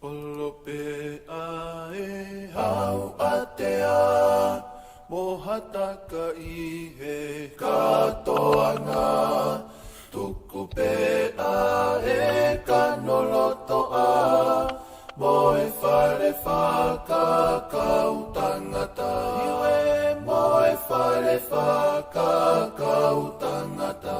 Olope ae hau atea, mohataka ihe katoanga, tuku pe ae kanoloto a, moe whare whaka kau tangata. Iwe moe whare whaka kau tangata.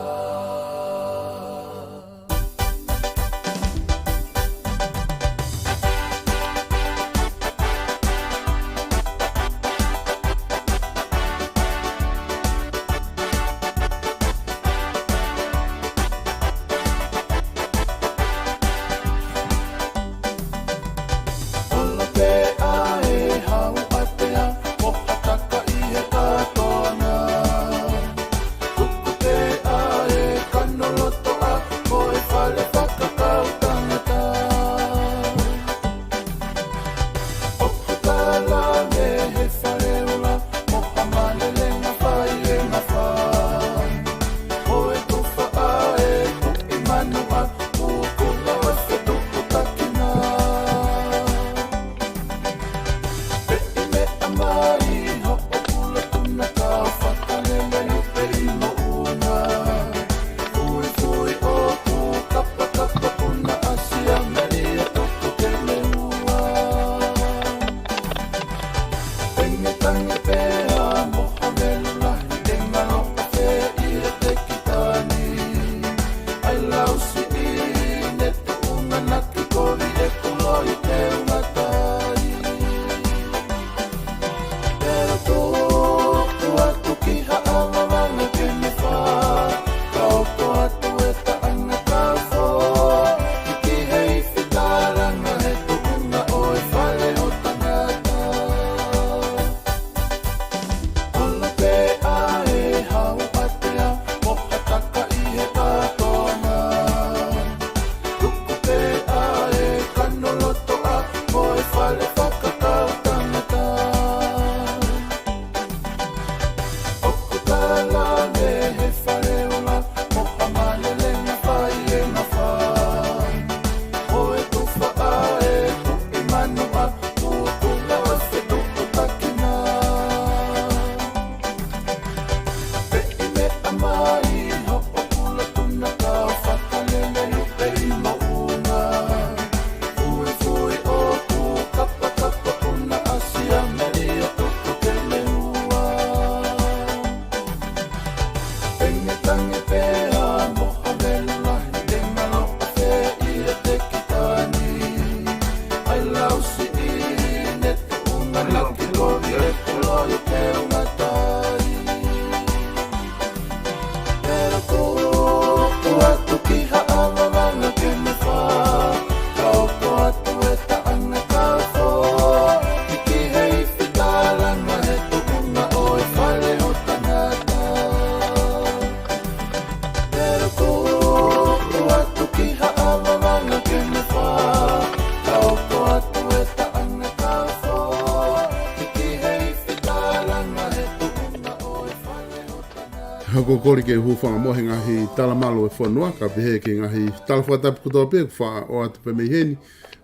Hako kori ke hufanga mohe ngahi talamalo e whanua, ka pehe ke ngahi talawhatapu kutoa pe, wha o atu pe meheni.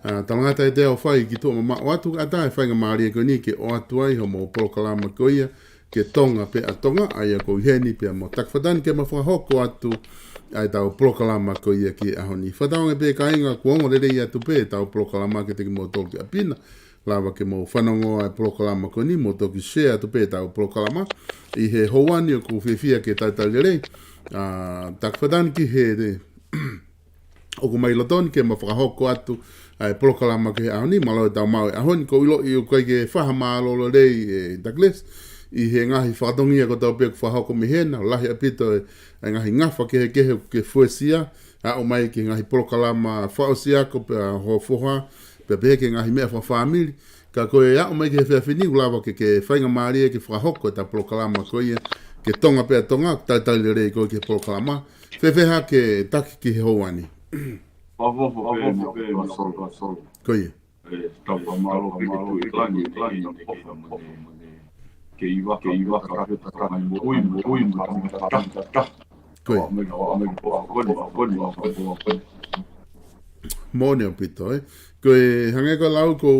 Talangata e te au whai ki tō mama o atu, ata e whainga maari e koe ni ke o atu ai, homo polokalama ko ia, ke tonga pe a tonga, ai a ko heni pe mo TAKI FATANI ke mawhahoko atu, ai tau polokalama ko ia ki ahoni. Whataonga pe ka inga kuongo rere i atu pe, tau polokalama ke teki mo tōki apina, lava ke mo whanongo ai polokalama ko ni, mo tōki share atu pe tau polokalama, i he houani o ku whiwhia ke taitali rei, TAKI FATANI ki he de, o ku mai lotoni ke mawhakahoko atu, ai polokalama ke ahoni, malo e tau mau e ahoni, ko ilo i o kai ke whahamaa lolo rei e Douglas, i he ngahi whakatongia ko tau pe ku whahoko mihena, o lahi apito e ngahi ngawha ke he kehe ke fuesia, a o mai ke ngahi polokalama whaosia ko pe ho foha, pe pe ke ngahi mea whawhamiri, ka koe a o mai ke he whiawhini ulawa ke whainga maari e ke whahoko e ta polokalama ko ia, ke tonga pe a tonga, taitali rei koe ke polokalama, whewheha ke taki ki he houani. Ko ia. Koi. Mone o pito, Koe hange ko lau ko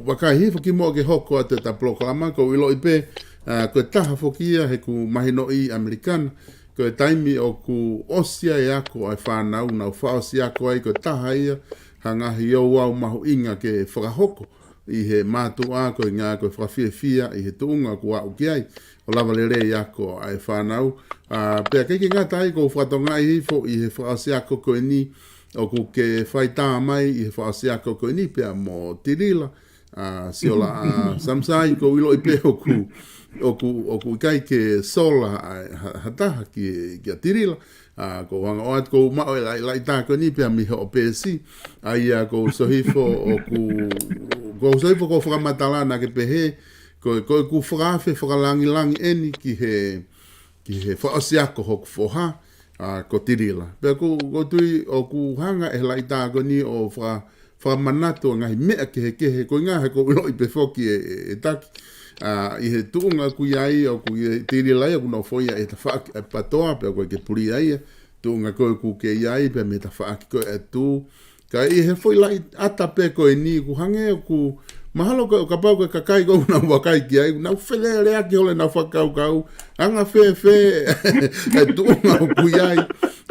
wakahi whaki mo ke hoko a te ta POLOKALAMA ko ilo ipe koe taha whokia he ku mahino i Amerikana koe taimi o ku osia e ako ai whanau na u whaosi ako ai koe taha ia hangahi o wau mahu inga ke whakahoko i he mātu a koe ngā koe whawhiawhia i he tuunga ku au ki ai o lava le rei ako ai whanau pia keiki ngata ai ko whatonga i hifo i he whaosi ako koe ni o ku ke whaita mai i he whaasiako ko ni pia mo tirila siola samsai ko ilo i pe o ku kai ke sola hataha ki a tirila ko wanga oat ko mao lai ta ko ni pia mi ho pesi ai ko sohifo o ko sohifo ko whamatala na ke pehe ko ku whaafe whakalangi eni ki he whaasiako hoku whoha ko tirila. Pea ko tui o ku hanga e lai tāko ni o wha manato ngahi mea kehe ko ngā he ko ilo i pefoki e taki. I he tuunga ku iai o ku tirila ia kuna foia e ta whaaki e patoa pea koe ke puri ai tuunga koe ku ke iai pea me ta whaaki koe e tū. Ka i he foi lai ata pe koe ni ku hange o ku mahalo ko kapau ko kakai ko na wakai ki ai na fele rea ki ole na whakau anga fe e tuunga o kuiai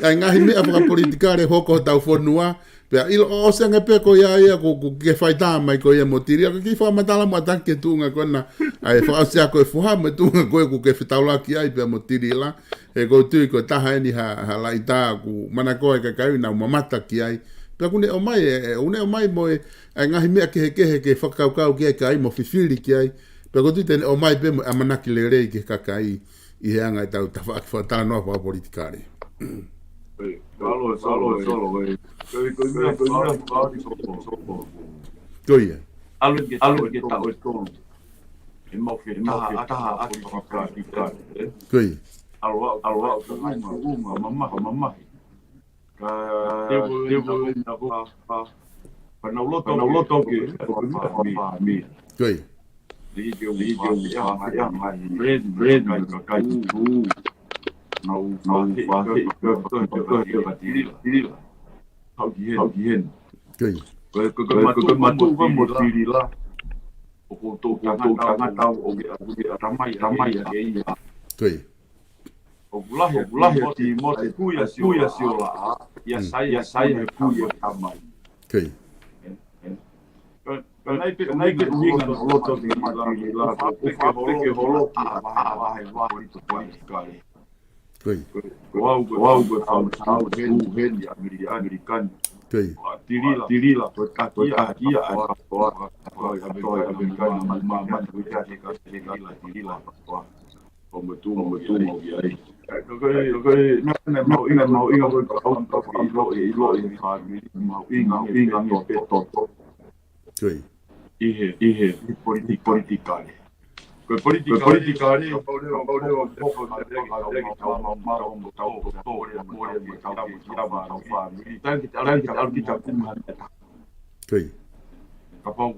ai ngahi mea whakapolitikare hoko tau whanua pea ilo o senga pe ko iai ko ke whaita mai ko ia motiri ako ki whamatala mo atake tuunga kona ai whakausia ko e fuha me tuunga koe ku ke whitaula ki ai pea motiri la e ko tui ko taha eni ha laita ku mana koe kakai na mamata ki ai pea kune o mai mo e ngahi mea ke whakaukau ki ai ka ai mo whiwhiri ki ai pea ko tui tene o mai pe mo amanaki le rei ke kakai i he anga i tau tawhaki whatanoa whapolitikare. Koia. Alun ke tau e tonu. E mawhi taha aki whakakikare. Koia. Alua o uma mamahi. Ka tevo na wha panauloto ke whakami. Koia. Lidi o wha bread kai tu. Nau whahe ka tirila. Hau ki hen. Koia. Koe matu mo tirila. O ko tō tangata o ke ramai a ke ia. Koia. O kulahi o ti mo te kuia siola a. Ia sai he kuia tamai. Koia. Kanai ke uhinga no loto ki tirila. Peke holo a wahe i tu politikare. Koia. Wau koe whau heni Amerikani. Koia. Tirila, koe kakia a toa Amerikani ma tirila. O me tūmo ki ai. Koe mau inga koe kau i lo i whaamiri, mau inga no peto. Koia. Ihe politikare. Koe politikare, Koia. Kapau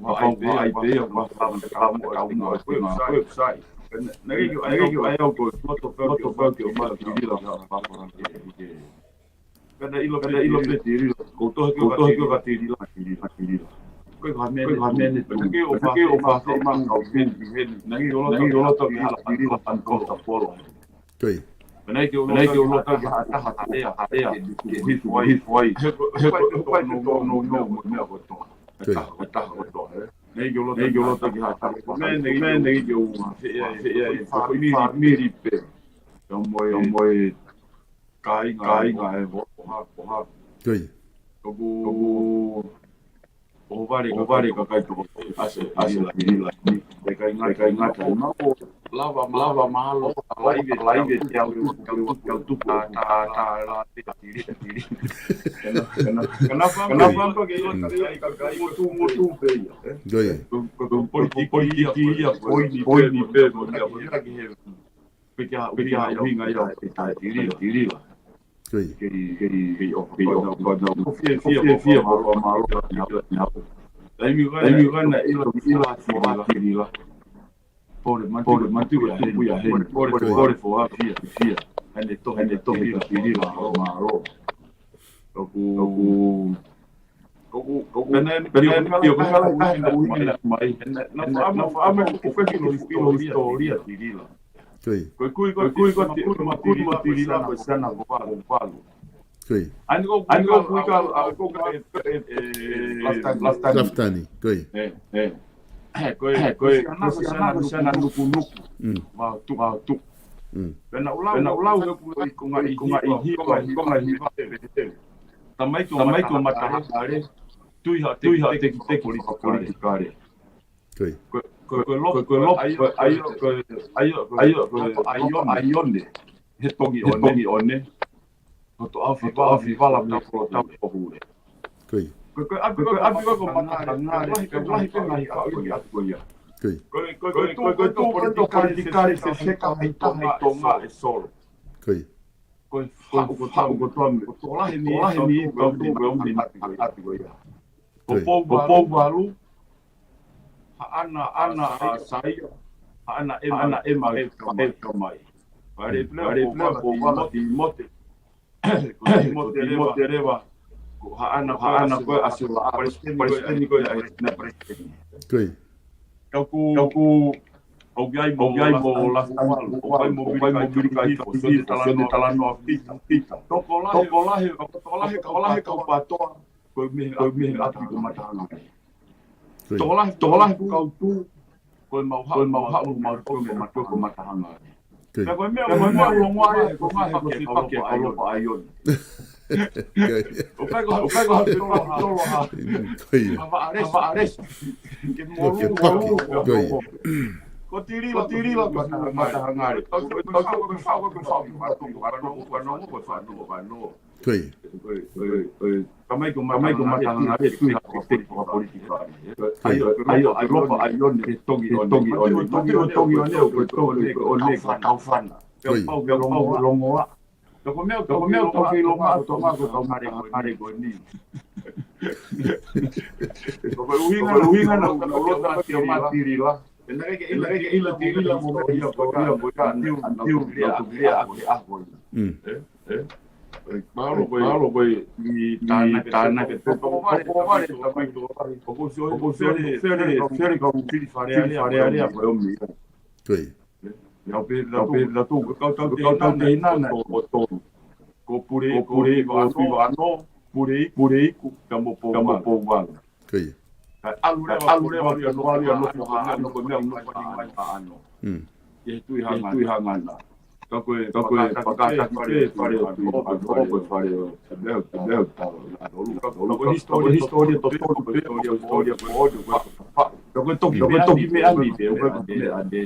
ai pe o website. Nagi ai o ko foto o ma tirila ke. Kana ilo pe tirila. Ko to ka tirila. Koe hamene ke o fa ma au pen nagi o to ki tirila tan ko ta polo. Koia. Nai ke o to ki hata ea ke hit wai. No to. Ta to. Nei ke o to ki hata. Nei ke o fa miri pe. Moi kai nga e ho. Koia. O vare ka kai to ase tirila ni e kai nga no lava malo live te au tu ta la tiri kana fam ke ilo kai mo tu pe Koia. ko politikia foi ni pe mo ya ki he pika hinga ya tirila Koia. que o fia malo daí gana ilo tirila por mantu ya por fia ane tohi ka tirila maro. Toku Pena pio kala uina mai na ama ko historia tirila. Kui tirila ko sana ko palo. Ani ko Laftani. Ko sana nuku. Ma tu. Pena ulau ko ngai Tamai ko matahare tui ha te politikare. Ko aione. He tongi one. Ko afi vala na ko tapo hure. Ko ko matahare lahi ka ia. Ko politikare se seka ai tonga e solo. Ko lahi mi ko po balu ana sai ana ema kamai pare po bala di mote reva ko ana ko asula palestini ko na palestini Kau Ogai mo lastamal, ogai mo birika ito, so de talano pita. Tokolahe kau patoa, ko me ati ko matanga. Tokolahe kau tu, ko mau ko matanga. Ko me longoa ko si pake ko ayon. Okai ko ava ares. Que mo Ko tirila ko matahangari. Kamai ko matahangari tu ha politika. Ayo ayon de tongi one ko kaufana. Pau longoa. Ko meo to mare ko ni. Ko uhinga na lota tirila. Ila tirila mo ia boka tiu dia Malo boy di tanah ke ko vale tamai do ko fere ko fare ali ko mi la tu ko nana ko pure ko ano pure ku kamo po wala Alureva no ko me no ano. Ye tu hangana. Kako pakata fare historia to me ami ade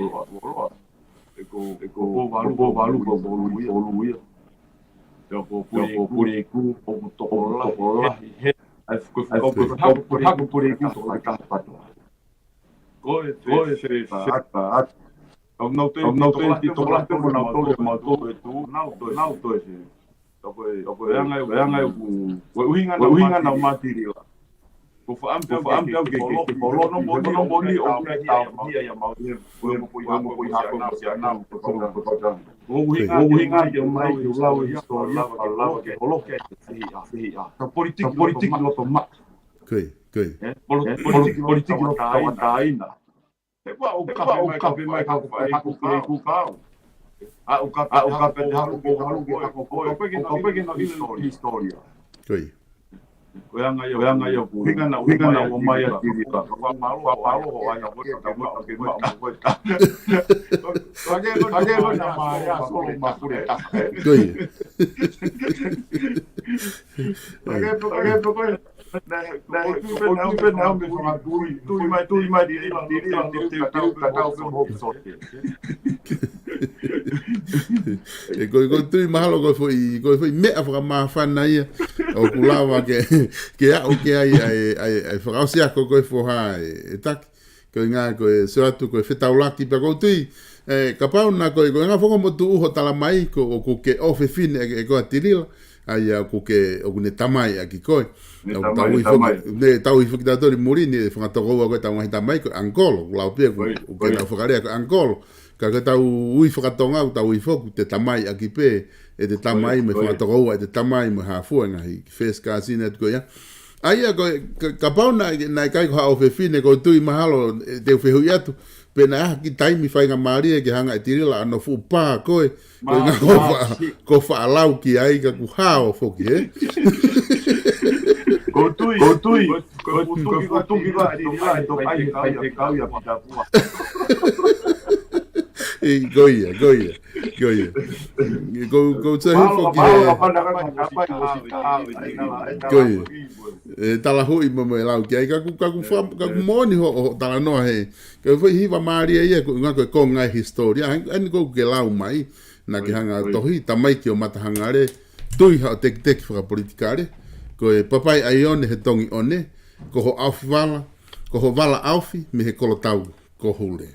ko valu boluia. Ko pure ku to Haku por aqui to ka pato. Go se ata. Não tem titular como não tô tu não tô esse. Toko yang o hinga na material. Ko fa am ke polo no boli o dia ya mau mo poi hako sia na ko o hinga de mai do lao historia falava que polo que fia. Politik no toma. Politik no taina. O cabe mai ku kau. O cabe de hako pegue na história. Ko yanga yo hinga na o mai ati ka palo o aya ko ta. Pagelo na maria solo mapureta. Pagelo Ko tui mahalo ko foi mea fra mafana ia o kulawa ke ai frausia ko fo ha tak ko nga ko so atu ko fetaulaki pa ko tui kapau na ko nga fo mo tu ho tala mai ko ke ofe fin ko atirila ai ko ke o ne tamai aki ko tau i datori murini fa to ko ta mai ko angolo la pe ko na fo ko angolo ka tau ui whakatonga o tau i foku te tamai aki pē, e te tamai me whakatokoua, e te tamai me hafua ngahi, first cousin at ko ia. Aia, ka pau nai kai ko hao whewhine, ko tui mahalo te whehui atu, pena aha ki taimi whainga Maria ki hanga e tirila ano fu pā koe, ko whaalau ki ai ka ku hao foki, eh? Ko tui, goia. Go tahi foki goia. Tala hui mo e lau ki ai, kaku moni ho tala noa he. Ka whai hiwa Maria ia, ngā koe ko ngai historia, ani kou ke lau mai, na ki hanga tohi, tamai ki o matahangare, tui hao teki whakapolitikare, ko e papai ai one he tongi one, ko ho aufi wala, ko ho wala aufi, me he kolotau ko hule.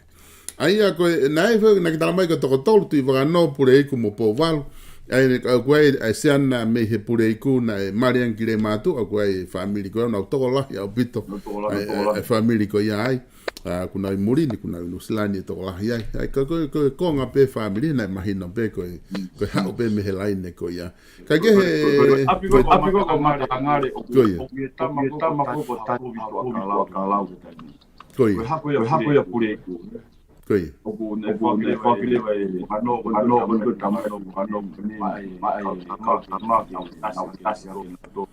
Aia koe, nai whau, na ki tala mai ka toko tolu, tui waka no pure iku mo po walu, ai koe ai seana me he pure iku na e marian ki re mātu, a koe ai whamiri koe, na toko lahi au pito, ai whamiri koe ia ai, kuna i Murini, kuna i Nusilani e toko lahi ai, ai koe konga pe whamiri, na e mahino pe koe hao pe me he laine koe ia. Ka ke he... Api ko mata angare, o kuie tama koko tatu ka lau. Koe hako ia pure iku. Koe. Oku ne whakile vai ano ko tamai no ano mai ka tama na tasi ro to.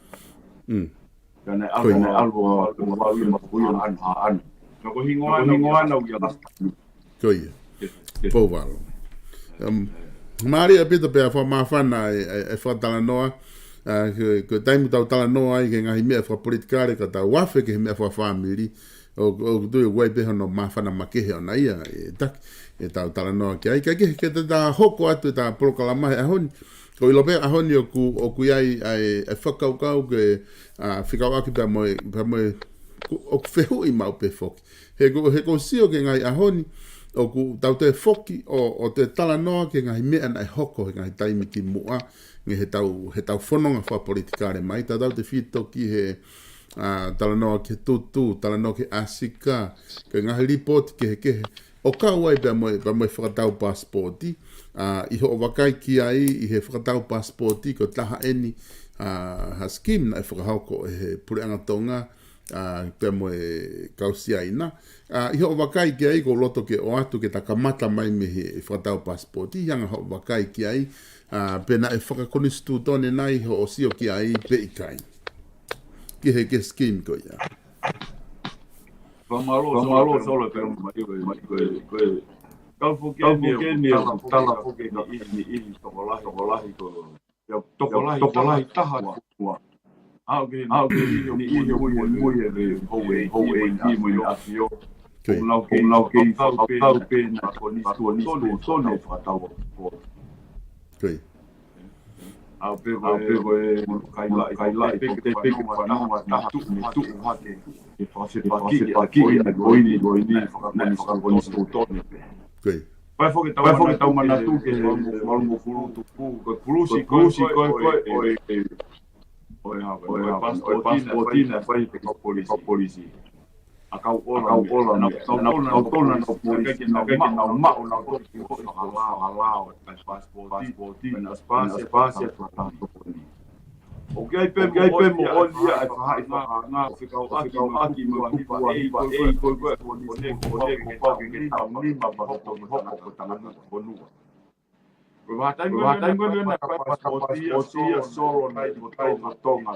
Kana algo an. No ko hingoa na uia. Koe. Povalo. Maria pita pe a mafana e whatala noa. Ko taimu tau tala noa ai ke ngahi mea whapolitikare ka tau wafe ke mea whawhamiri. O tui wai peho no mawhana makehe o naia e taki e tau tala noa ki ai. Ka ke te tā hoko atu e tā polokalama he ahoni. Ko ilo pe ahoni o ku iai e whakaukau ke whikau aki pa moe o ku whehu i mau pe whoki. He ko sio ke ngai ahoni o ku tau te whoki o te tala noa ke ngai mea na e hoko he ngai taimi ki mua nge he tau whanonga wha politikare mai. Ta tau te whito ki he tala noa ke tutu, tala noa ke asika, ke ngahi ripoti ke he kehe. O kau ai pa moe whakatau pasporti, i ho wakai ki ai i he whakatau pasporti ko taha eni ha skim na e whakahauko e he pureanga tonga, pa moe kausia ina. I ho wakai ki ai ko loto ke o atu ke takamata mai me he whakatau pasporti, hanga ho wakai ki ai, pena e whakakonistu tone nai ho o sio ki ai pe ikai. Ki he ke skim ko ia. Pamalo solo pero koe. Kau fuki ni tala fuki ni tokolahi ko. Ja tokolahi taha kua. Au ke ni muie re hoe ni muie afio. Lau ke tau pe na koni sone fatau. Koi. Au pe kai la pe whanau tu hake e whase paki e goini whakakoni stutone pe. Koi. Pai whoke tau manatu ke walungo furu tupu koe pulusi koe pasportina whai pe polisi. Akau ola na polisi na mao na halao pasporti na spasia okay pe mo olia ai fa nga fikau aki mo kupa e ko ko ke ni ma ba ko tanga bonu wa tango na pasporti solo na i tonga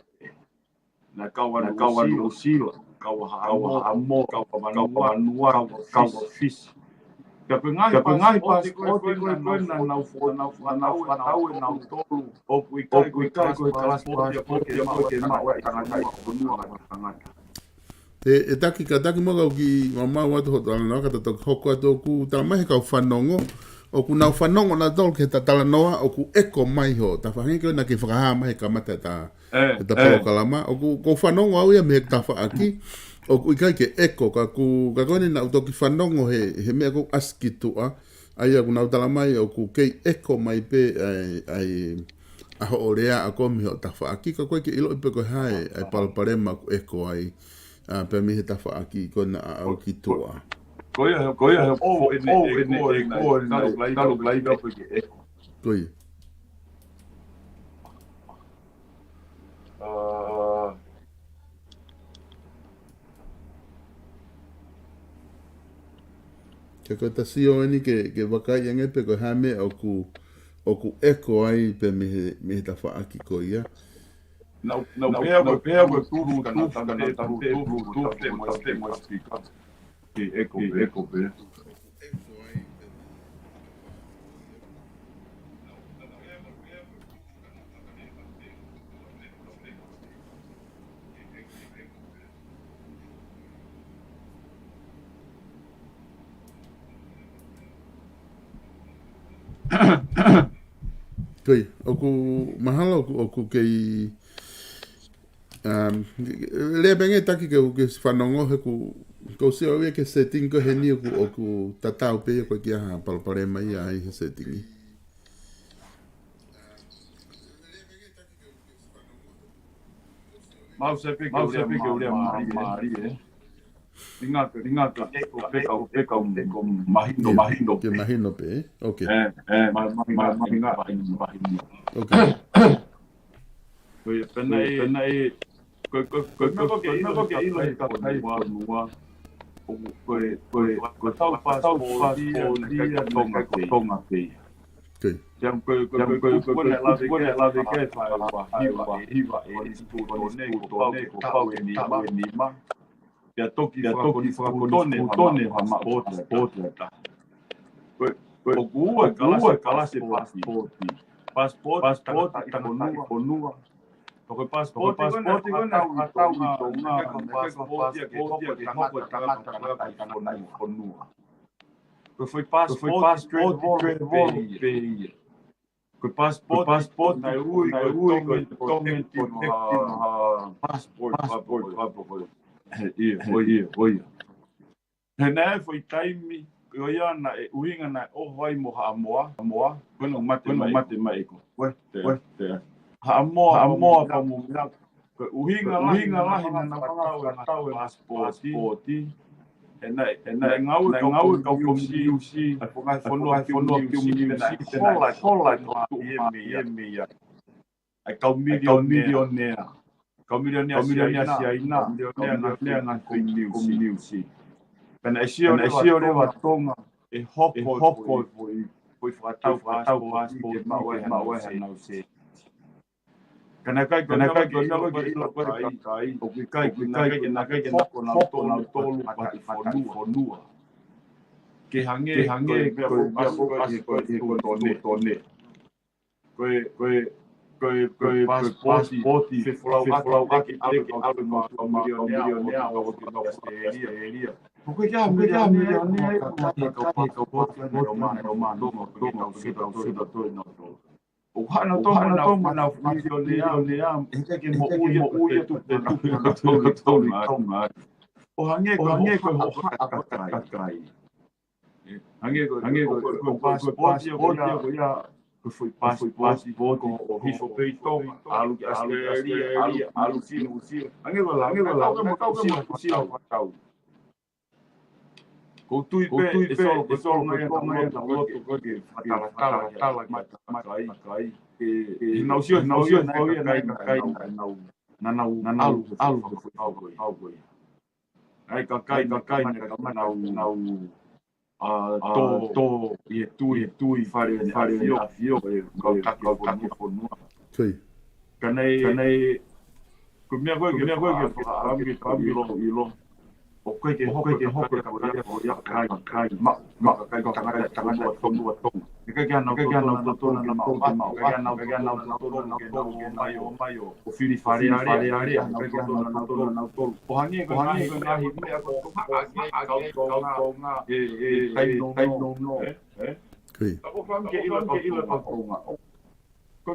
na kawan usila kau amo kau manua kau fish Kapengai pas oti koe na whanau e nau tolu opu i kai koe kalas poke ma wai tangata i konua tangata. E taki moga ki mamau atu ho tala noa kata toki hoko atu ku tala mai kau whanongo o ku nau whanongo na tolu ke ta tala noa o ku eko mai ho ta whangi koe na ke whakaha mai ka mata ta polokalama o ku whanongo au ia me he ta whaaki o ku ikai ke eko ka kone na utoki whanongo he mea kou askitua ai aku nau tala mai o ku kei eko mai pe ai aho o rea a komi ho ta whaaki ka koe ke ilo ipe koe hae ai palparema ku eko ai pe mi he ta whaaki kona au ki tua Koia o ene ko talu lai ka peke e. Koia. Ke ko ta sio ni ke wakai ange pe ko hame o ku eko ai pe me ta fa aki koia. Não pego tudo kana tudo te mo explica. Que eco pe. Koia, oku mahalo oku kei le benge taki ke whanongo he ko se o ke setting ko he ni oku tatau pe ko kia ha palpare mai ai he setting. Mau se pe ke ule mari. Tinga peka mahino. Ke mahino pe. Okay. Mahino. Okay. Koia pena e ko ke ilo ka kai wa ko tau passport dia tonga pe. Okay. Jam ko la de ke fa wa hiva e tu ko pau ni ma. Ya toki fra tone ha ma otra ta. Ko kala se passport ta konua. Porque passport ko na tau na passport ya ke konua. Ko foi passport pe. Ko passport na tomen passport. Oia. Hena foi time ko ia na uinga na o vai mo moa. Kono mate mai ko. Te. Hamoa pa mo na uhinga lahi na tau passport. Hena ngau ka usi. Ai fonua hola ia. Ai ka millionaire. Kamilionia si aina, milionia na komiusi. Pena esio le wa tonga e hoko foi fatau passport ma na se. Kana kai ko ilo kai o kai na hoko na tolu fonua. Ke hange ko tone. Ko passport fe flau aki algo milionaire o eria. Porque já milionaire ko mano o hana toma na milionaire que mo uia tu o hange ko kai hange ko passport ya que foi passport o rifo peito alu sim ange lá ko tu pe solo no loto que tala kai que não se kai na alu foi ai kai na to e tu fare avio kaki fonua Sim. Canei comia que ilo o que hoke ya kai ma kai fonua que não na maio o fili fare o hangi na himia ko kai no Sim. Ako fang ke ilo pa tonga. Ko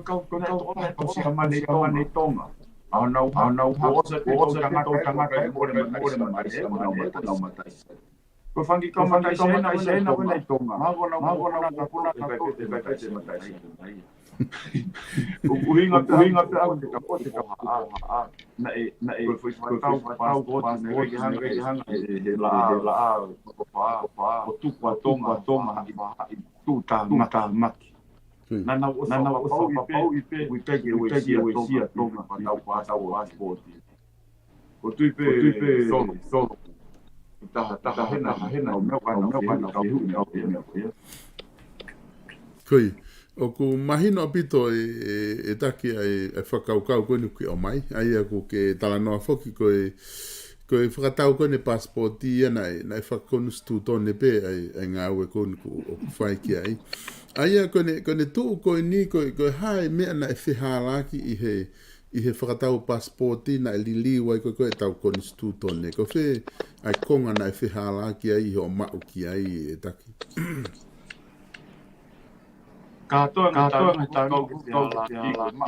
si kamane tonga. Ana ko sa tanga kai mo matai. Ko fang ki kamane sai na tonga. Mago na matai. Uhinga pe ako te kapote ka na foi tau passport na ke hanga he la o tu pa tonga tu ta maki na o pau ipe we take we see tonga pa tau passport o tu ipe solo ta hena o meu kana ka hu Koi, o ku mahino apito e taki e whakaukau koe ni ki o mai, ai a ku ke talanoa whoki koe whakatau koe ne passporti ia na e whakakonu stu tone pe ai ngā ue koe ni ku o ku whai ki ai. Ai a koe ne tuu koe ni koe hae mea na e whihalaki i he whakatau passporti na e lili wai koe tau koe ni stu tone. Ko whe ai konga na e whihalaki ai i o mau ki ai e taki. Katoa tau ke ala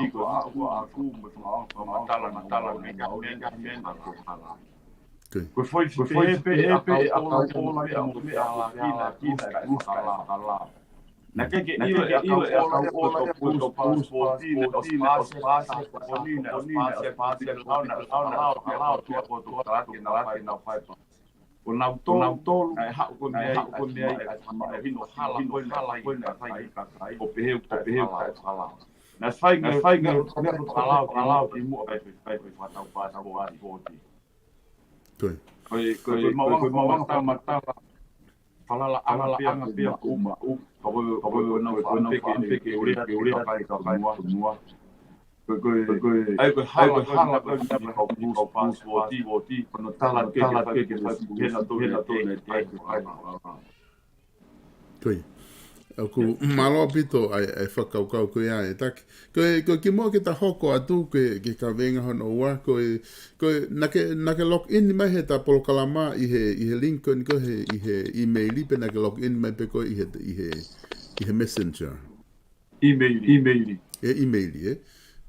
iko aku matala me ko hala. Ko foi pe a ola me ala kina hala. Na ke ilo a ola ko passport ni os pase bonina hala tu ko na fai o na tolu ai ha ko nei ai hino hala ko na fai o peheu ka hala na fai me hala ki mo ai fatau passport ko mata fala anga pia uma ko na peke uri kai ka mua ai ko hala ko passport no tala ke na to Koi. Aku malo pito ai whakaukau koe a e taki. Koe ki mua ke ta hoko atu ke ka venga hono ua. Koe nake log in mai he ta polokalama i he link koe ni koe i he emaili pe nake log in mai pe koe i he messenger. Emaili. E emaili e.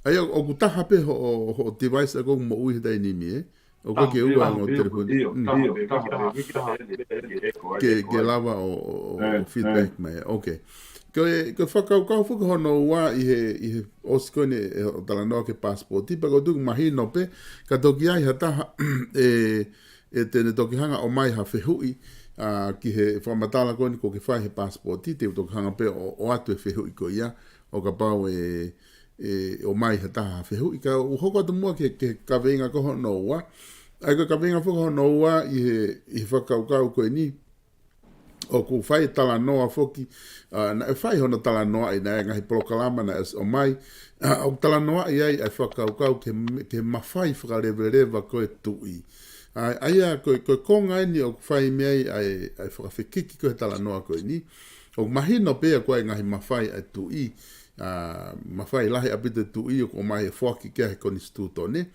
Ai o ku taha pe ho device a kong mo ui he dai nimi e. O koe ke ua ngō telefoni. Ke lava o feedback mai. Ok. Koe whakaukau whuka hono ua i he osikone o talanoa ke passporti. Pako tuku mahino pe. Ka toki ai ha taha e tene toki hanga o mai ha whehui. Ki he whamatala koe ni ko ke whai he passporti. Te toki hanga pe o atu e whehui ko ia. O ka pau o mai ha taha whehui. Ka uhoko atu mua ke kawenga ko hono ua. Ai ka kawenga whuka hono ua i he whakaukau koe ni. O ku whai talanoa whoki. Na e whai hono talanoa i na e ngahi polokalama na o mai. O talanoa i ai whakaukau ke mawhai whakarewereva koe tui. Ai a koe konga ni o ku whai mei ai whakawhikiki koe talanoa koe ni. O mahino pea koe ngahi mawhai ai tui. Mawhai lahi apite tui o mai e whoki kia he koni stuto ne.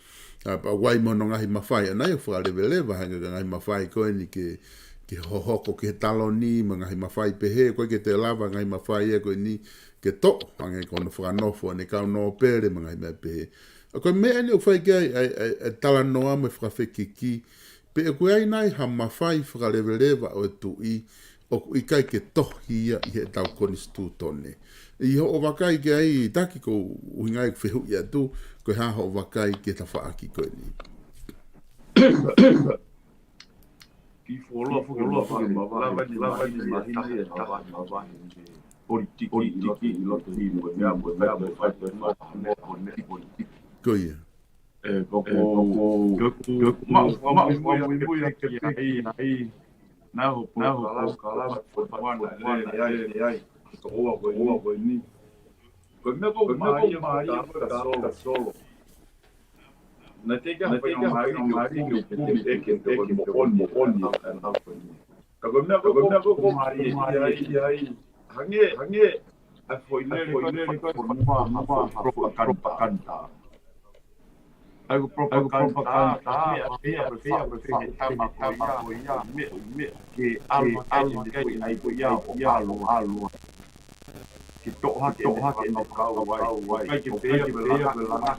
Pa wai mono ngahi mawhai anai o whakareweleva hanga ngahi mawhai koe ni ke hohoko ke taloni ma ngahi mawhai pehe koe ke te lava ngahi mawhai e koe ni ke to hanga kono whakanofo ne kau no pere ma ngahi mai pehe. Koe mea ni o whai kia ai talanoa me whakawhikiki pe e koe ai nai ha mawhai whakareweleva o e tui o i kai ke tohi ia i he tau koni stutone. I ho o wakai ke ai taki ko uhingai ke whehu ia tu koe haha o wakai ke ta whaaki koe ni. Ki folo mawani mahine e taha mawani politiki i loto hino e mea mo e politiki. Koe ia. Mawai ki ai na ho kalama ai ko ua koe ni. Koe mea ko maia ka solo. Na te ka maia ki kumi eke mo oni ka koe mea ko maia ai hange a foi nere koe propaganda. Ai ko propaganda me ke alu kai ai ko ia alu ki toha ke no kau wai kai ke pea la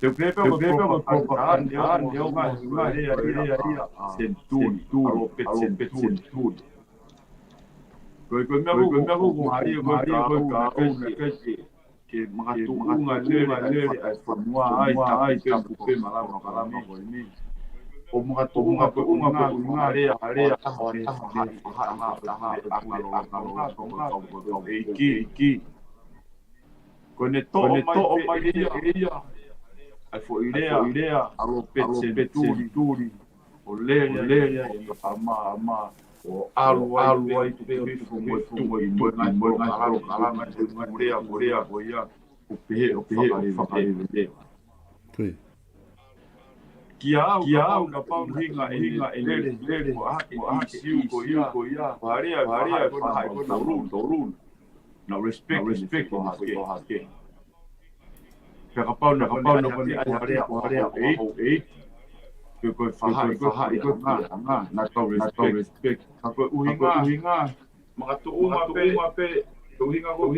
te pea ko propaganda yo ma ia sentun alo petun Koe mea ko maria koe ka una ke mga tuunga lere ai whanua ai tapu pe malama koe ni. O mga tuunga pe unga rea taho he whahai akalo eiki. Koe ne to'o mai ia ai fo irea alo petse turi o lere ama o alu ai te mo kalama morea ko ia o pehe whakare Kia au na pau hinga lere o siu ko ia harea ko na torun na respect ko haske Peka pau na koni harea o Ke koe whahai ko nga na tau respect. Ka koe uhinga mga tuunga pe uhinga ko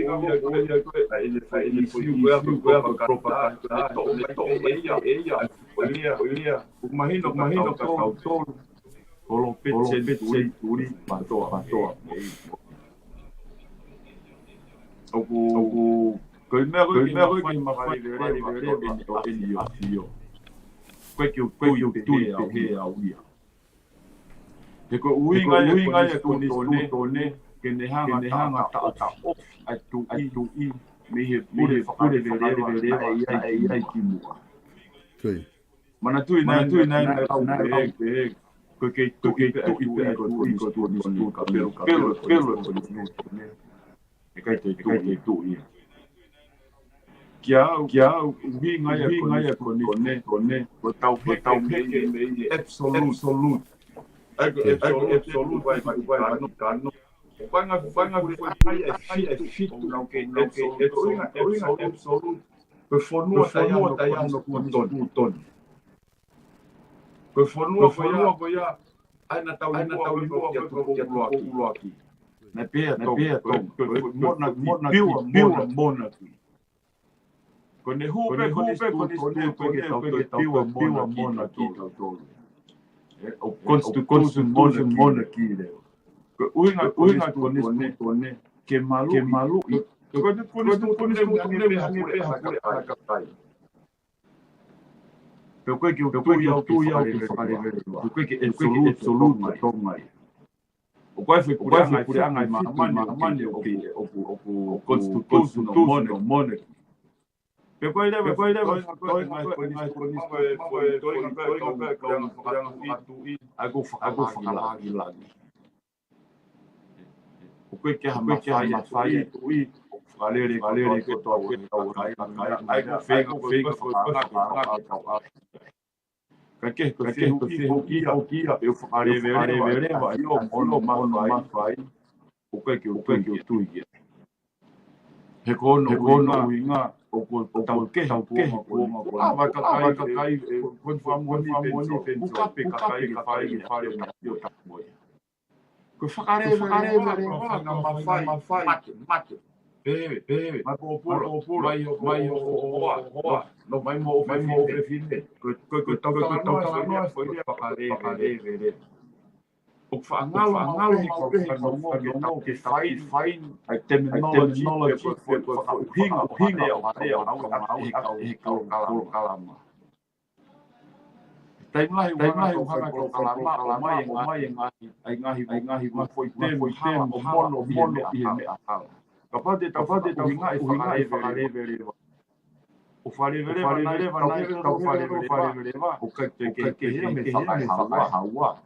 ele siu koe a propa eia mahino ka tau tolu kolo petse turi patoa oku koe mea koe ki mawhai vere elio Koe ki o tui he au ia. He koe uinga ia koni tone ke ne hanga ta off ai tu me he pure vere ai ki mua. Mana tui nai au pe koe ke tu pe ko tu ka pelo tone. E kai te tu ia. Kia au uhinga ia kone ko tau peke me absolute vai kano Fanga ai fitu não que absolute ko fonua tai no ton ko fonua ko ia ai na tau ko aqui na pea mona Kone hupe kone piwa mona ki tau O constitution mona ki leo. Uinga kone ke malu i. Kone hange pe kapai. Pero koe ki tu iau ki whakarevere. Koe ki absolute tongai. O koe whai kure angai maamane o constitution mona ki. Pe koe lewa koe ngai Aku whakalagi lagi. O koe ke hawhai tui whakalere ke tau kai. Ai ko whenga whakanga Ka ke hukia pe whakarevere wa io mono mawhai. O koe ke o tui kia. He kono uinga o tau ke kai kon famoni penso pe kai fare o tapo ko fakare na mafai mate bebe ma po vai no vai mo fine ko tau no foi fakare O whaangalo mau ke fine ai terminology hinga he POLOKALAMA. Taimahi o hanga POLOKALAMA o mai ngahi ma foi temo mono i me akala. Kapate tau hinga i whakarevere. O wharevere tau wharevere o ke hea me whakai hawa.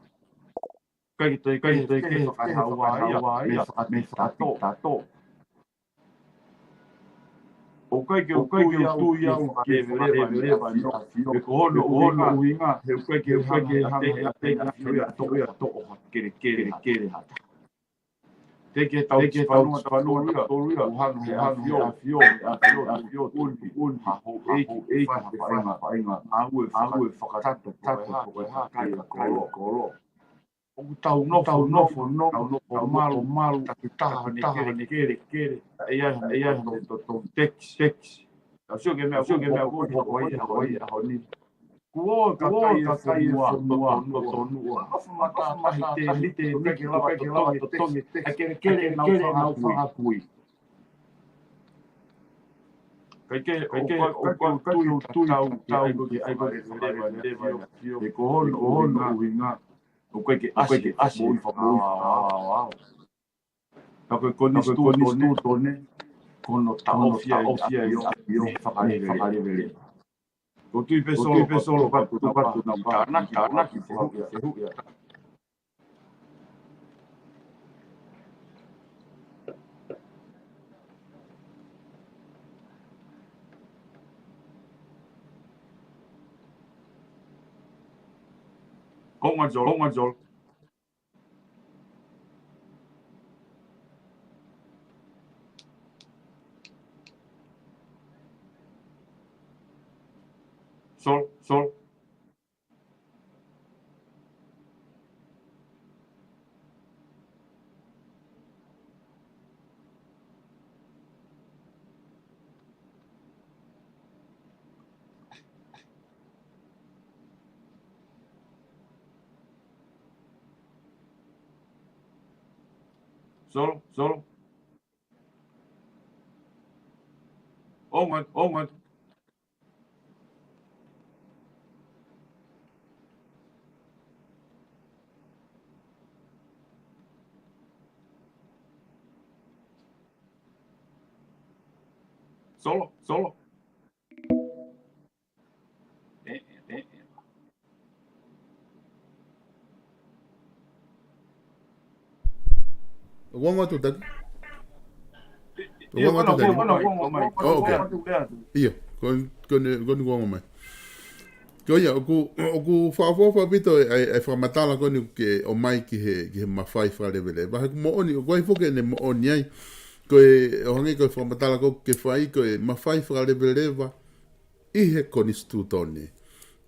Kai hawa ia me tato. O kai ke tu ia ke vere no. Ko ono uinga he kai ke ate ia to kere hata. Teke tau whanua ia uhano he afio un ho eiki whainga aue whakatato koe haka kolo. O tau nofo malo taha ne kere ia no tex asio ke mea ko hoi honi Kua kai fonua tonua. Mata te niki ke lawa to tongi te. Kere nau whanga kui. Ke o tui tau ki aigo e kohono uhinga. O koe ke asi whakaua. Ka koe konistu tone. Kono taofia i whakarevele. Ko tui pe solo patu na kanaki te hui. Onga jol. Sol. Onga. Solo. Wonga tu tak. Ia Wonga tu tak. Oh, okay. Ia, kon wonga mai. Ko ia oku fa bito e fa matala koni ke o mai ki he mafai fa levele. Ba mo oni ko ifo ke ne mo oni ai. Ko o hangi ko fa matala ko ke fai ko mafai fa levele va I he koni stutone.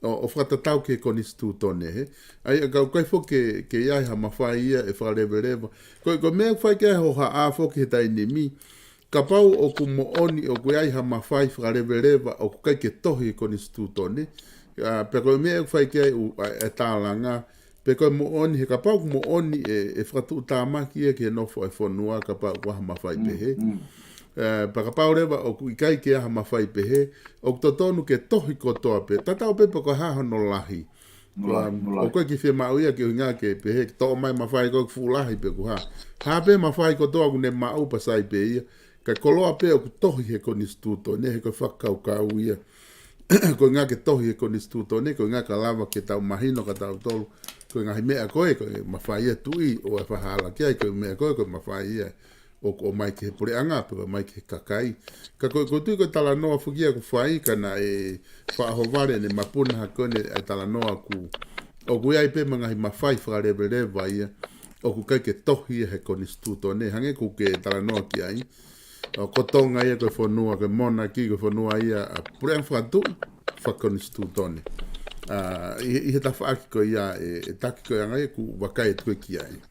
O whatatau ke koni stutone he. Ai ka ifo ke ia ha mafai ia e fa levele va. Ko me fai ke ho ha afo ke tai ni mi. Ka pau o ku mo oni o ku ai ha mafai fa levele va o ku kai ke tohi koni stutone. Pero me fai ke e talanga peko mo oni he kapau mo oni e fratu tamaki ke no fo fonua kapau wa ma fai pehe pa kapau reva o kai ke ha ma fai pehe o totonu ke tohi ko tope tata o pe ko ha no lahi o ko ki fe ma uia ke nga ke pehe to mai ma fai ko fulahi pe ko ha pe ma fai ko to ne ma u pa sai pe ka koloa pe o tohi he ko instituto ne he ko fakau ka uia ko nga ke tohi ko instituto ne ko nga ka lava ke tau mahino ka tau tolu ko nga mea ko mafai tui o fa hala ke ko mea ko mafai o mai ke pure anga pe mai ke kakai ka ko tu ko tala no fugia ko fai kana e fa hovare ne mapuna ha ko ne tala no ku o ku ai pe manga mafai fra revele vai o ku kai ke tohi he ko instituto ne hange ku ke tala no ki ai o ko tonga ia ko fonua ke mona ki ko fonua ia pure fatu fa kon stutone I he ta fa ko ia e taki ko ia ku wakai tu ki ai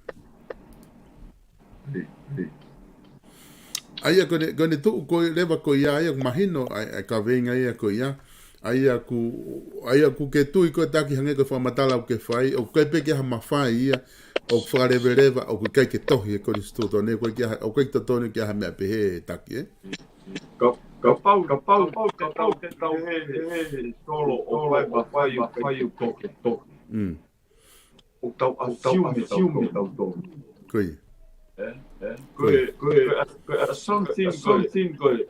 ai ko ne tu ko leva ko ia ia mahino ai ka venga ia ko ia ai ku ke tu ko taki hange ko fa matala ke fai o ke pe ke ha mafai ia o fare vereva o kai ke tohi ko stutone ko ki o kai to tone ki ha me pe taki Kapau ke tau he solo o vai o toke. O tau asiu me tau to. Koi. Something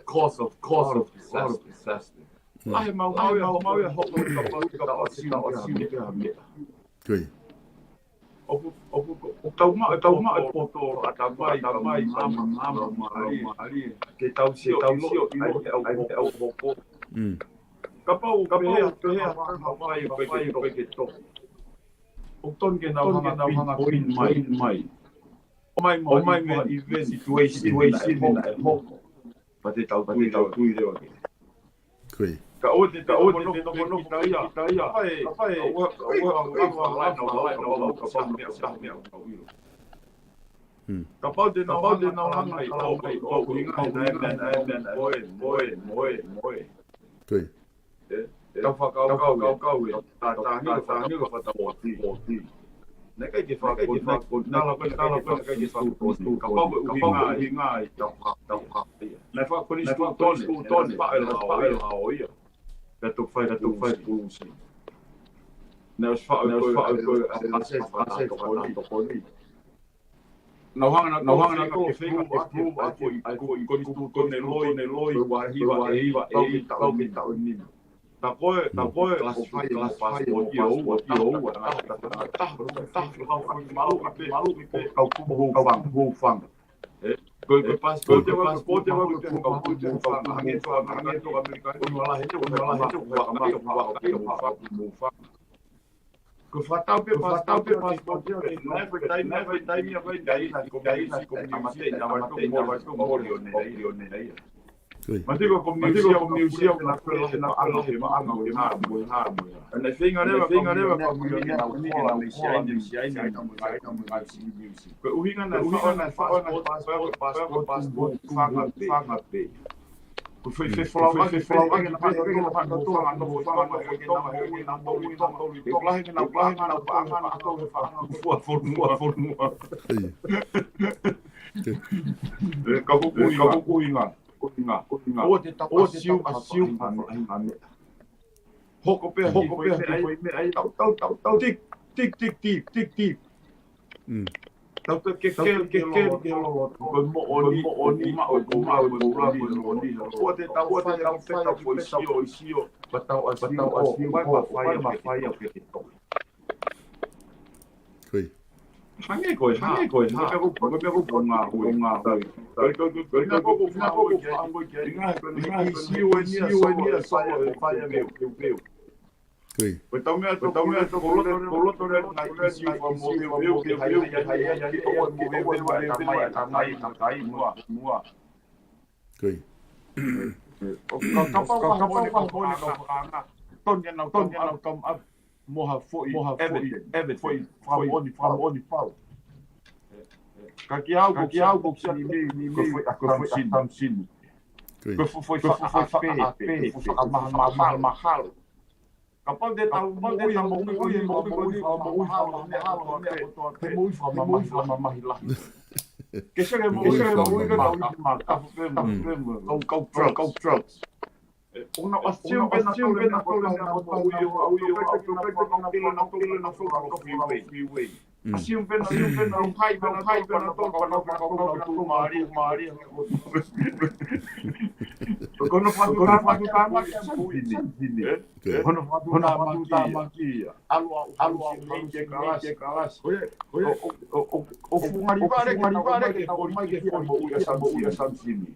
cause of disaster. Ai mau e hopo tau asiu ke ha me. Koi. O tau ma e poto ata mai mama ali ke tau sio ai au hopo kapau ke vai ke to o ton ke nau hanga point mai o mai me event situation at home but it tau tu ideo Koi. ka o te no ia vai kapau de no hanga I o inga boy Koi. tau whakau e, tā ni ko whata o Nē kai ke whakau, nāla kai ke whakau, ka pau uhi ngā i tau hāpia. Nē whakau skū tone, pae hao ia. Ka tō whai pūsi. Nē os whakau koe asai tōponi. Nau hanga na ko ke whenga ke prove ai ko i kone loi, wahiwa e tau ki tau nini. Ta koe o whai o ki o ua, ta malu ki pe kau kumu whanga. Koe pas te waka kau kumu whanga, hange tō Amerika, wala he tō waka Ko whatau pe passport e never time ia vai dai ko amate na vai to mori o nei. Mas digo com museum na cola he ma mo. And I think I never come here na ni shine Ko uhinga na passport fanga pe. Ko foi falar na Tau ke lo ko mo oni ma o ko ma o ni ko te tau foi sio batau asio vai fai ke to Koi hange ko ha ko nga sio ni fai meu Koi Então me coloto na isi eu Koi Moha foi from Kaki algo que ni foi a sini. Foi mahal. Kapag de tao mo mahila. Kasi mo Una assume na freeway. Assume na high Maria. Kono fatutama Kono fatutama kia. Alua ke kalas. O fungaribare ke o mai ke mo uya samsini.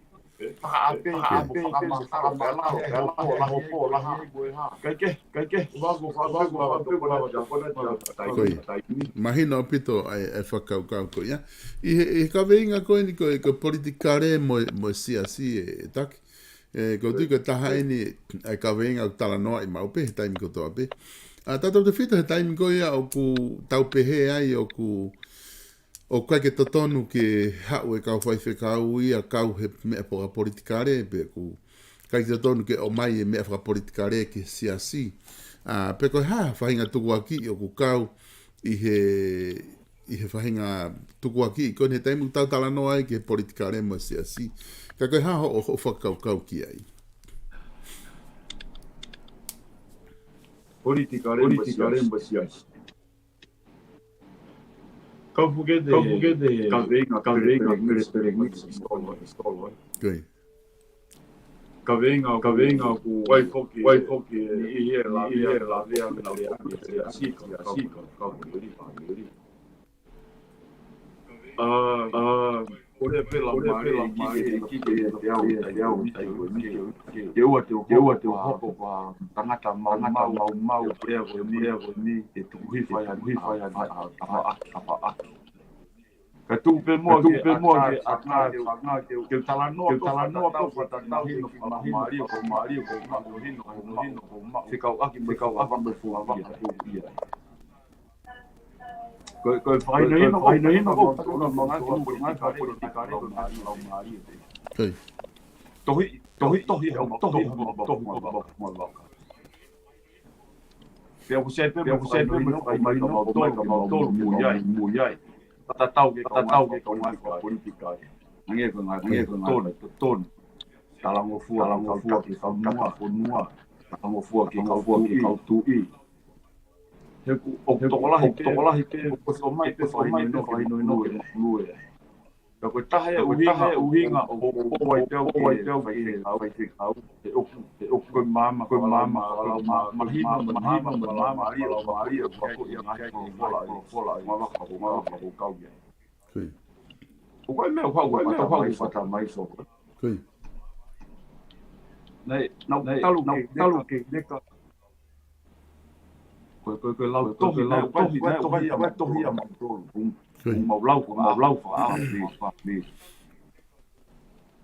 Mahina pito e whakaukau ko ia. I ka veinga koe ni koe politikare mo siasi e taki. Ko tui ka taha eni e ka veinga o tala noa i maupe he taimi ko toa pe. Tatou te whita he taimi ko ia o ku tau pehe ai o ku o kai ke totonu ke hau e kau whaife kau ia kau he mea poka politikare pe ku kai ke totonu ke o mai e mea poka politikare ke siasi pe koe whahinga tuku aki o ku kau i he whahinga tuku aki koe he taimu tau tala noa ai ke politikare mo siasi kai koe o whakau kau ki ai politikare mo siasi Kau puke de kavenga Koi kavenga ku wai foki ni ia la asiko ore pela mare ki te au eu te hopo pa tangata mau prego ni te tuhi fai apa ka tu pe mo ke atna ke talano pa ta hino ma ficau aqui me fu Ko fai no ko tohi Pea ku se pe mo mai ka mautolo muiai. Tatau ke ka ngai ka politika. Nge ko ngai ton. Talango fua ki ka nua. Talango fua ki ka tui. He ku tokolahi ke ko so mai pe fa no lue. Ka ko tahe uhinga o wai tau ke au te oku mama mahima maria ko ia ngai ko fola ma ko kau ia. O ko me ko fata mai so. Nei talu ke neka ko lau tohi ia ma tolu mau lau fa please.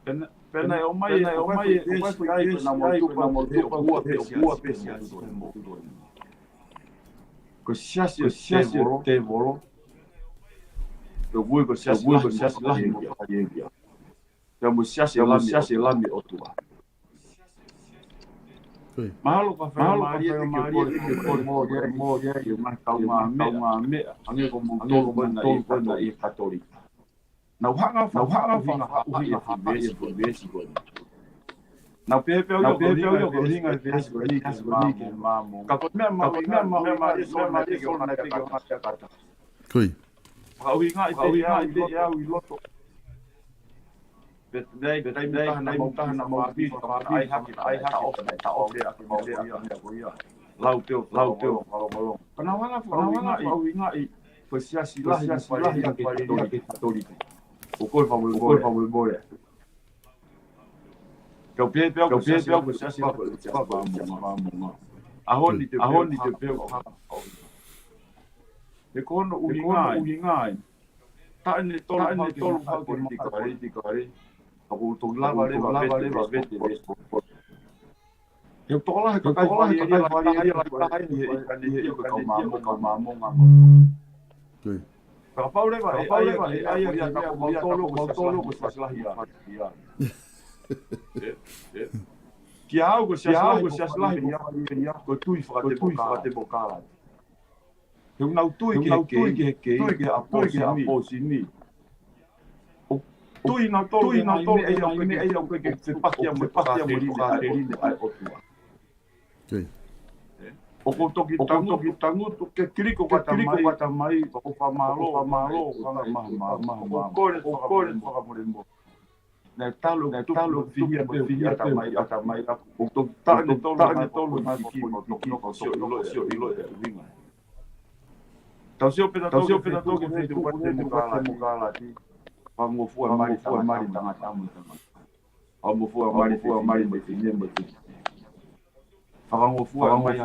Pena o mai ai na mo tua pesia ko siasi te volo ko vui ko siasi lahi ia ya mo siasi lami o tua mahalo ka maria ke mo ya ma kauma me ange ko mo tolo na I katolika. Na hanga ha vesi ko. Na pepe ko hinga vesi ko ni ke mamo. Ka ko me ma so na te ko kata. Koi. Ha hinga ya wi loto. Dai na mo vi ka ai ha ta o ya. Lau teo malo. Kana wala hinga I ko sia ke katolika. O koi fa mo boia. Kau pepe ko sia ba. Ahoni te pe. E kono uhingai. Ta ne tolo fa politika ai. Aku to lava vete. Eu tola ka mamo. Koi. Ka paule vai ai ka mautolo ko saslahia. Ki algo se aslahi ko tui fa te bocala. Eu não tui que a posini. Tui na tolo ai que se pakia mo ai otua. Koi. O ko toki tangu ke kriko kata mai o fa malo ma kore fa mo na talo fia ta mai o to talo mai ko sio ilo vinga tasio pena to ke te mo kala ti pa mo fu mari tanga tamu mo fu mari me finie mo Whakangofua mai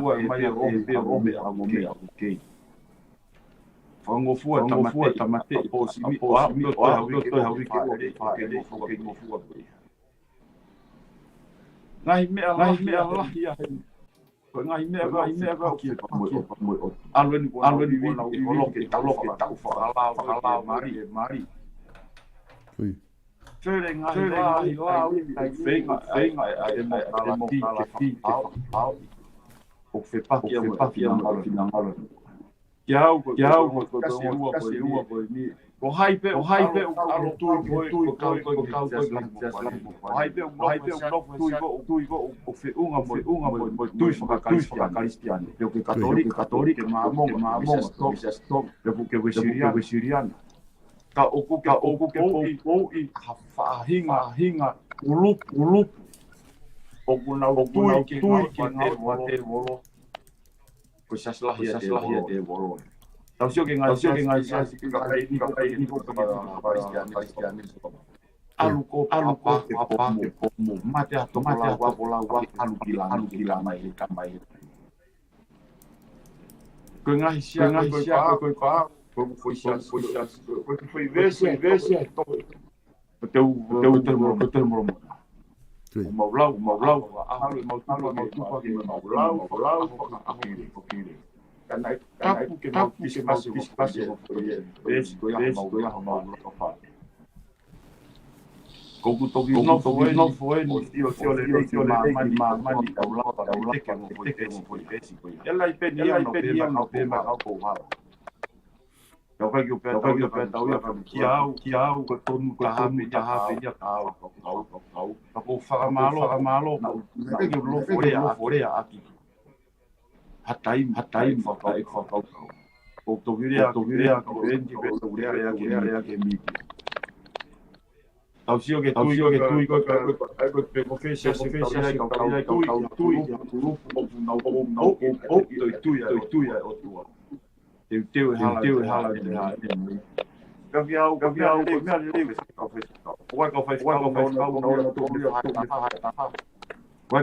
a robe a ngome a ukei. Whakangofua tamate a posimi o a hawike o ke ngofua pui. Ngahi mea lahi a hei. Ngahi mea kia pa moi o. Alweni wina i holoke tau whakalao mari. Tere ngahi lau i whenga e mo kala ki au o fe pakia mo fina ngalo ki au ko kasi ua ko ni o haipe o alo tui ko haipe no tui go o fe unga mo tui fa kalistiano eu que católico mamo stop eu que siriano ka oku ke o I ha hinga ulup oku na tui ke ngate volo ko saslahia te volo tausio ke ngai ni ko kristianismo alu ko mo mate a tomala wa alu kila mai ko ngai sia ko pa foi vese o teu moromo o maulau a mautupa que maulau aquele kana tapu que passe vese go ya maulau fa Kau toki no foi ni tio le mani kau la te mo foi esi foi ela I pe ni no pe ma kau ha kau kai ki pe tau ia ki au ko tonu ka ha pe ia kau fa malo na ke lo foi aki hatai fa kau ko toki ria ko endi pe toki ria ke mi Tau sio ke tui ko pe confession ai kau tui no tui o tua teu hala de ha Gaviau ko me ali le kau fai no to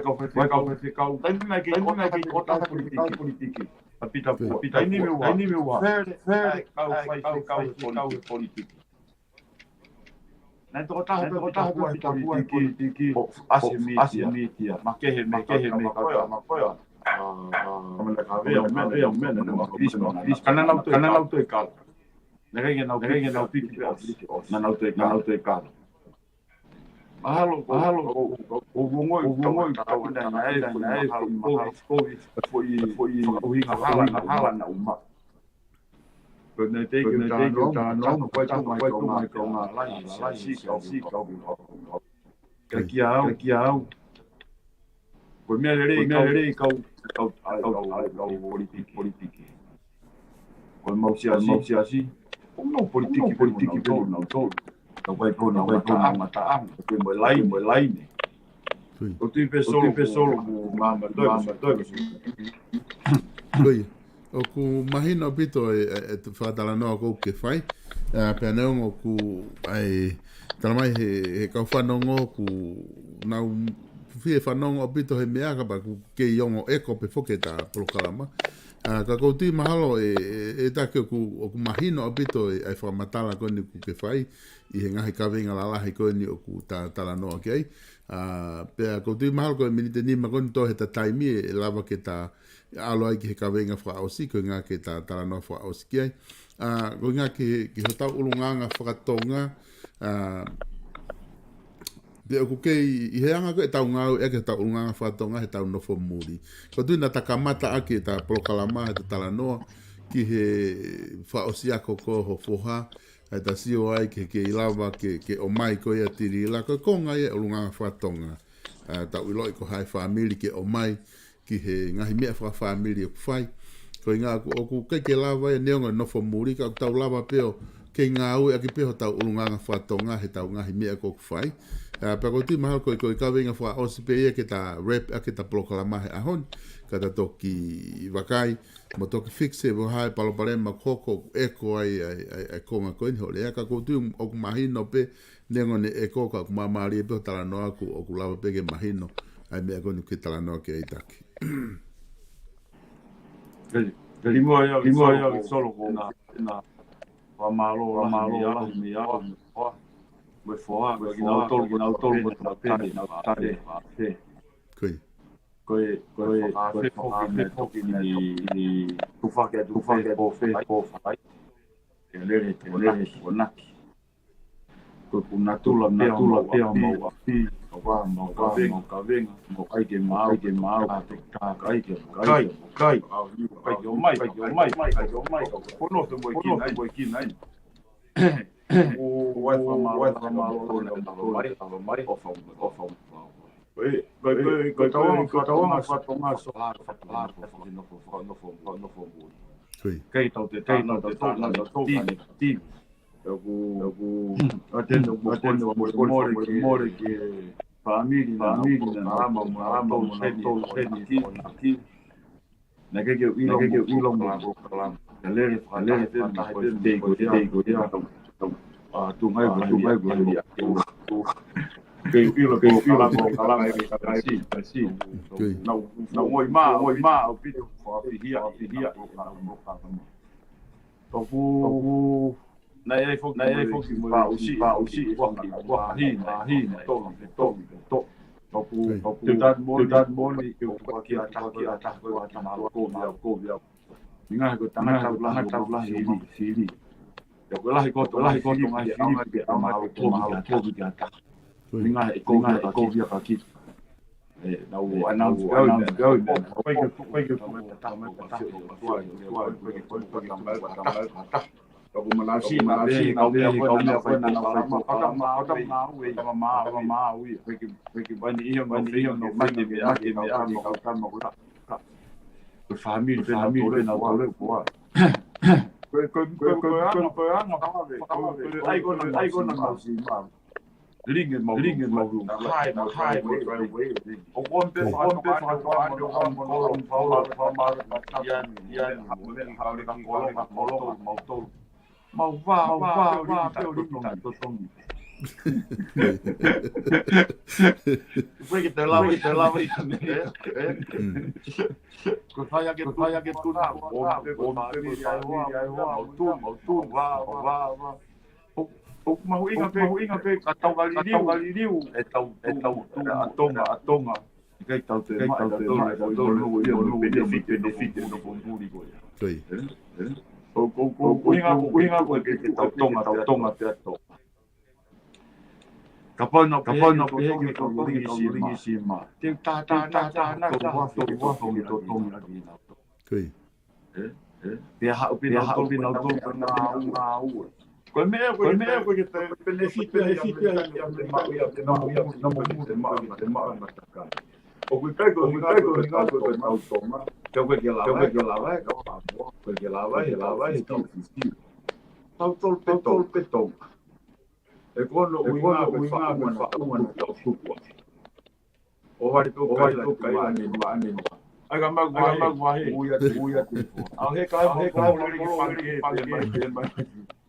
kau fai kau tai me ke o ta politiki apita ni me wa kau fai politiki Nai toko taha politiki asimitia makehe me kakoia kamala kavea mena na makrisma kana nauto e kala nege nau pipi na nauto e kala mahalo o ngoi kauna na e COVID foi hala na uma Kena teke tano vai tu mai lai si kau kia au ko me le kau politiki ko mausia si no politiki pe no to vai ko mata am ko mo lai ne o tu pe solo mama to o ku mahina pito e whatala noa kou ke whai. Pea neongo ku ai talamai he kau whanongo ku nau fie whanongo pito he meaka pa ku ke iongo eko pe whoke ta polokalama. Ka kouti mahalo e take o ku mahina o pito ai whamatala koni ku ke whai I he ngahi kawenga lalahi koni o ku tala noa ke ai. Pea kouti mahalo ko e minite nima koni to he ta taimi e lava ke ta alo ai ki he kawenga whaosi, ko ngā ke tā taranoa whaosi ki ai. Ko ngā ki he tau ulunganga whakatonga, te oku kei, I he anga ko e tau ngau, e ke tau ulunganga whakatonga, he tau nofo muri. Ko tui na takamata aki e tā polokalama, he tā taranoa, ki he whaosi ako ko ho foha, e tā sio ai ke ilawa, ke o mai ko ia tiri ila, ko konga ia ulunganga whakatonga. Tau iloi ko hai whamili ke o mai, ki he ngahi mea whakawhamiri o kuwhai. Ko i ngā oku ke lawa e neonga nofo muri, ka tau lawa peo ke ngā ue aki peo tau ulunganga whatonga he tau ngahi mea ko kuwhai. Pea ko ti mahal ko I kawenga wha osi pe ia ke ta rep a ke ta polokalama he ahon, ka ta toki wakai, mo toki fixe mo hai paloparema koko eko ai konga koini ho lea ka ko ti oku mahino pe neonga ne eko ka kumamari e peo tala noa ku oku lawa pe ke mahino ai mea koni ke tala noa ke aitaki. Limo ya solo na wa malo mi ya me foa ki na tol na tade ko ni tu fa ke po fa ke le na ko kuna tula pia mo afi mo kavenga mo ai ke mau kai o mai ko no te mo ki nai o vai fa malo o mai o fa ko ma fa tomar so no fo kai tau te ti eu atendo more que família na ama aqui na que eu ilo ma lá galera tem goria tu vai que ilo lá assim não oi ma o pito fia tofu na ele foi pa o si wa hina to tu dan boni que o aqui ata ko via ninga ko tanga tabla fili eu lá ko ngai fili que ama ko ata Minga e ko via ka ki. Na o announce go na ko Kabu malasi na kau dia ko na ma bani iyo no mati me kau kan mo ka family na wa ko ai go na masi ma Lingen mau hai way o one pe fa mau va to tong Porque te lava ko falla que tu na o va o mahuinga pe katau galiliu e tau atonga kai tau te no benefit no bonduri go Tui. o inga ko ke tau tonga te ato kapana pe ke tau ringi sima te ta na to tonga dina Tui. pe ha na tonga Con me que te beneficia o que caigo de automa que la vai que la vai tau petão e quando o inga no supo o vai to kai ani aga maguahe uia ao reka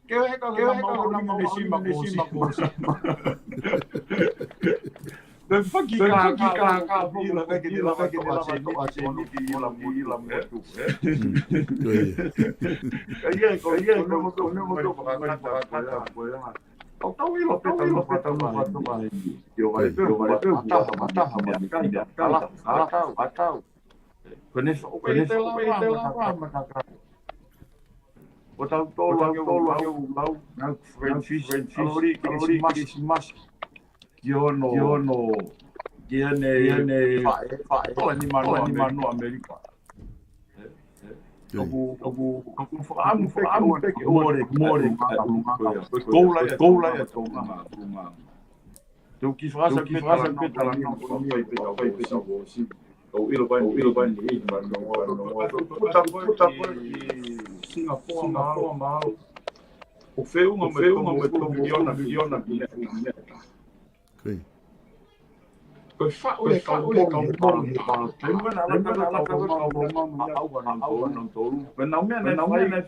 Que na mão Dan pagi ka vila ka ke la moto Aí no Tau ilo peta vai. Eu vai atau. Conheço lá o tau tolo eu lau na French alori mas Giono Giane Animano America Abu famu peke more Gola é tonga Tu que faz a peta lá não vai pensar você o ilo vai puta Singapura mal o feu uma miliona Sim. Ko fa o ka bom tem mana la ka não tolu na me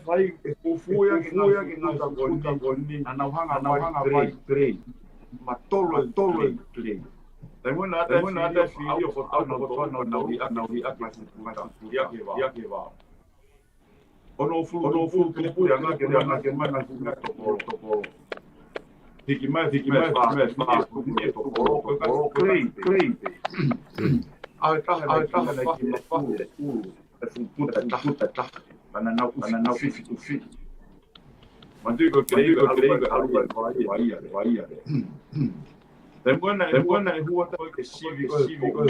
vai o fuya que não tá boni na hanga vai trei ma tolo trei tem mana até filho foto não vi a classe ya que va ono fu que pura que mana to Tiki mais crei. Ai tá na que puta tá. Para não fifi. Mas digo creio vai. É buena rua que cívico que vai.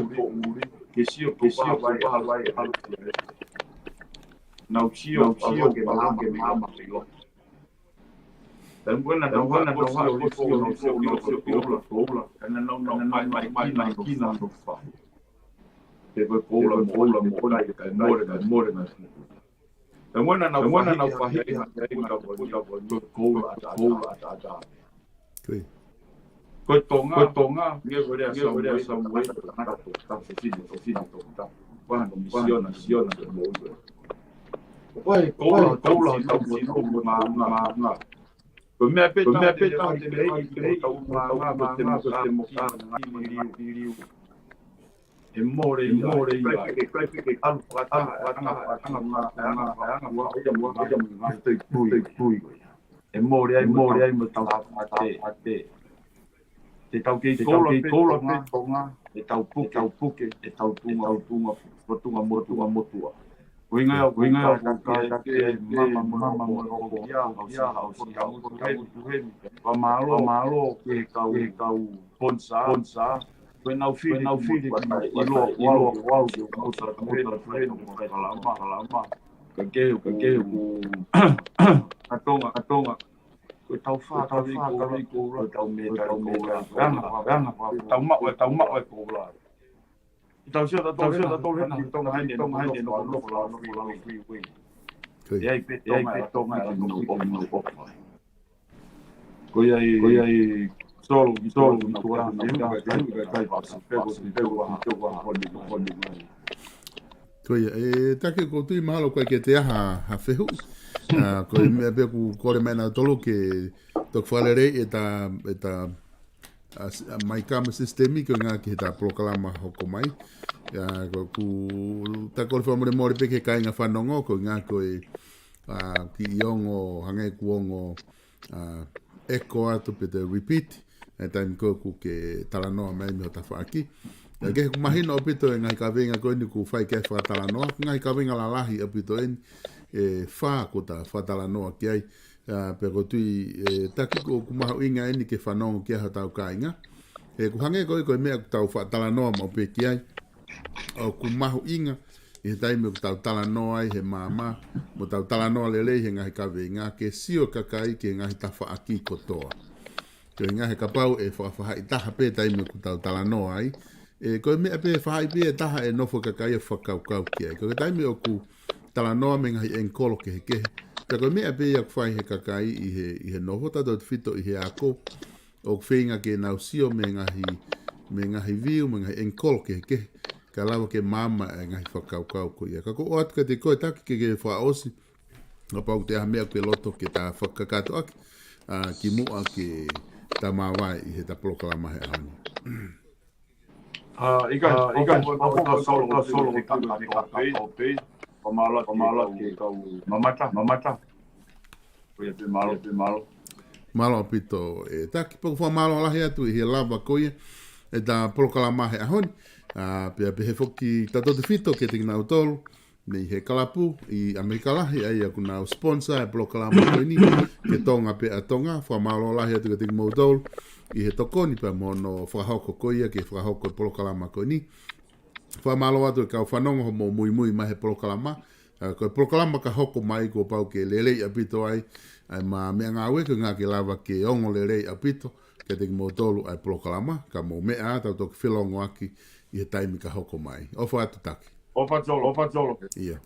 Não tio que mama pelo. Dan buena no karena mai kina no fa te vai pola more na dan buena no fa hiki ata Sim. ko tonga nge samwe ta fino ta quando missiona poi cola ma Come apeta de lei e more que e more ai mo ate te tau que cola tonga e tau puke e tau tunga motua Winga o ke mama mo o ya au si au tu malo ke kau ponsa when au fi i lo wal ke mo sa mo kalama ka ke ku atonga ko tau fa ko tau me ana tau ma ko la tau sia da tau rena tau hai no free e ai pe tonga no ko ko ai solo tu ra me kai pasa pego ko Ko take ko tui mahalo koe ke te aha ha whehu. Ko mea pe ku kore mena tolo ke tok whalere e ta mai kama sistemi ko ngā ki he ta POLOKALAMA hoko mai. Ko ku ta kore whamore mori pe ke kai ngā whanongo ko ngā koe ki iongo hangai kuongo eko atu pe te repeat. E taimi ko ku ke talanoa mai me o ta whaaki. Ke ku mahina o pito e ngai ka venga ko ni ku fai ke whatalanoa. Ngai ka venga la lahi o pito e wha ko ta whatalanoa ki ai. Pero tui taki ko ku mahu inga e ni ke whanongo ki aha tau ka inga. Ku hange ko mea ku tau whatalanoa mo pe ki ai. O ku mahu inga i he taimi ku tau talanoa ai he mama. Mo tau talanoa lelei he ngai ka venga ke sio kakai ke ngai ta whaaki kotoa. Ko inga he kapau e whakawhai taha pe taimi ku tau talanoa ai. Ko mea pe whai pe taha e nofo kakai e whakaukau ki ai. Ko taimi o ku talanoa me ngai enkolo ke he kehe. Ko mea pe ia whai he kakai i he nofo tato te whito i he ako. O whenga ke nau sio me ngahi viu me ngai enkolo ke he kehe. Ka lawa ke mama e ngai whakaukau ko ia. Ka ko o atu ka te koe taki ke whaosi. Nga pau te aha mea ke loto ke ta whakakato aki. Ki mua ke ta mawai i he ta POLOKALAMA he ahani. Ika solo ka pe pamala ke kau mamata ko ia pe malo malo pito taki po fa malo la atu i he lava ko ia e ta POLOKALAMA he ahoni pe he foki tato te fito ke te na utolo nei he kalapu i Amerika lahi ai aku na sponsor e POLOKALAMA ko ni ke tonga pe atonga fa malo la atu ke te mo utolo i he tokoni pa mono whahoko ko ia ke whahoko POLOKALAMA ko ni. Whamalo atu e kau whanongo mo mui mai he POLOKALAMA. Ko POLOKALAMA ka hoko mai ko pau ke lelei apito ai. Ai ma mea ngā weko ngā ke lava ke ongo lelei apito. Ke te mo tolu ai POLOKALAMA. Ka mo mea tau toki whilongo aki i he taimi ka hoko mai. Ofa atu taki. Ofa jolo. Ia.